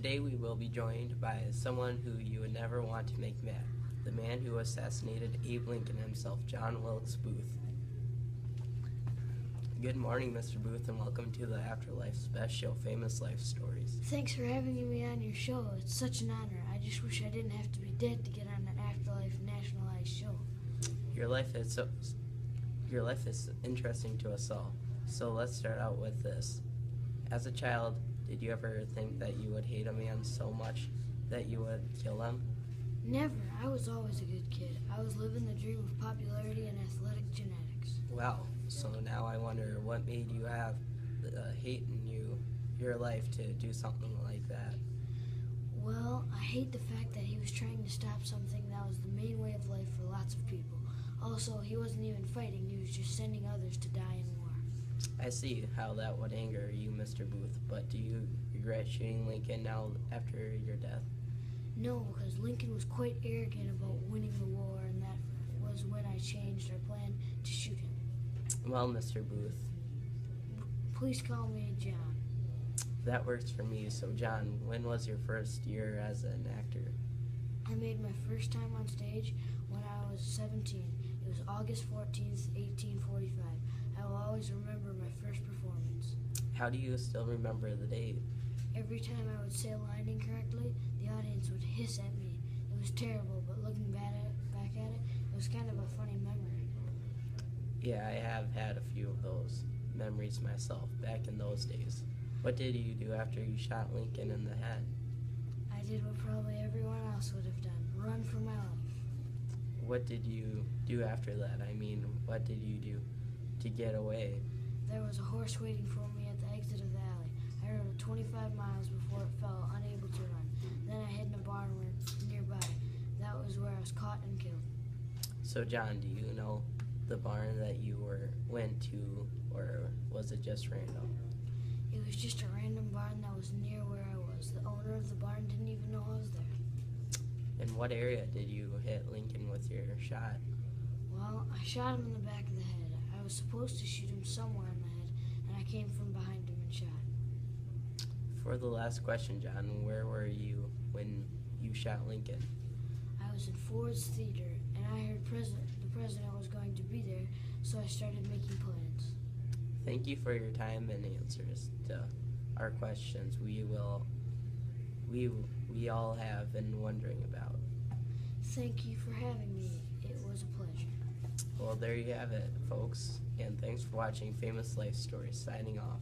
Today we will be joined by someone who you would never want to make mad, the man who assassinated Abe Lincoln himself, John Wilkes Booth. Good morning, Mr. Booth, and welcome to the Afterlife Special, Famous Life Stories. Thanks for having me on your show. It's such an honor. I just wish I didn't have to be dead to get on an Afterlife nationalized show. Your life is interesting to us all. So let's start out with this. As a child, did you ever think that you would hate a man so much that you would kill him? Never. I was always a good kid. I was living the dream of popularity and athletic genetics. Wow. So now I wonder what made you have hate in your life to do something like that. Well, I hate the fact that he was trying to stop something that was the main way of life for lots of people. Also, he wasn't even fighting. He was just sending others to die in war. I see how that would anger you, Mr. Booth, but do you regret shooting Lincoln now after your death? No, because Lincoln was quite arrogant about winning the war, and that was when I changed our plan to shoot him. Well, Mr. Booth, Please call me John. that works for me. So, John, when was your first year as an actor? I made my first time on stage when I was 17. It was August 14th, 1845. I will always remember my first performance. How do you still remember the date? Every time I would say a line incorrectly, the audience would hiss at me. It was terrible, but looking back at it, it was kind of a funny memory. Yeah, I have had a few of those memories myself back in those days. What did you do after you shot Lincoln in the head? I did what probably everyone else would have done, run for my life. What did you do after that? I mean, what did you do to get away? There was a horse waiting for me at the exit of the alley. I rode 25 miles before it fell, unable to run. Then I hid in a barn nearby. That was where I was caught and killed. So, John, do you know the barn that you went to, or was it just random? It was just a random barn that was near where I was. The owner of the barn didn't even know I was there. In what area did you hit Lincoln with your shot? Well, I shot him in the back of the head. I was supposed to shoot him somewhere in the head, and I came from behind him and shot. For the last question, John, where were you when you shot Lincoln? I was in Ford's Theater, and I heard the president was going to be there, so I started making plans. Thank you for your time and answers to our questions. We all have been wondering about. Thank you for having me. It was a pleasure. Well, there you have it, folks, and thanks for watching Famous Life Stories. Signing off.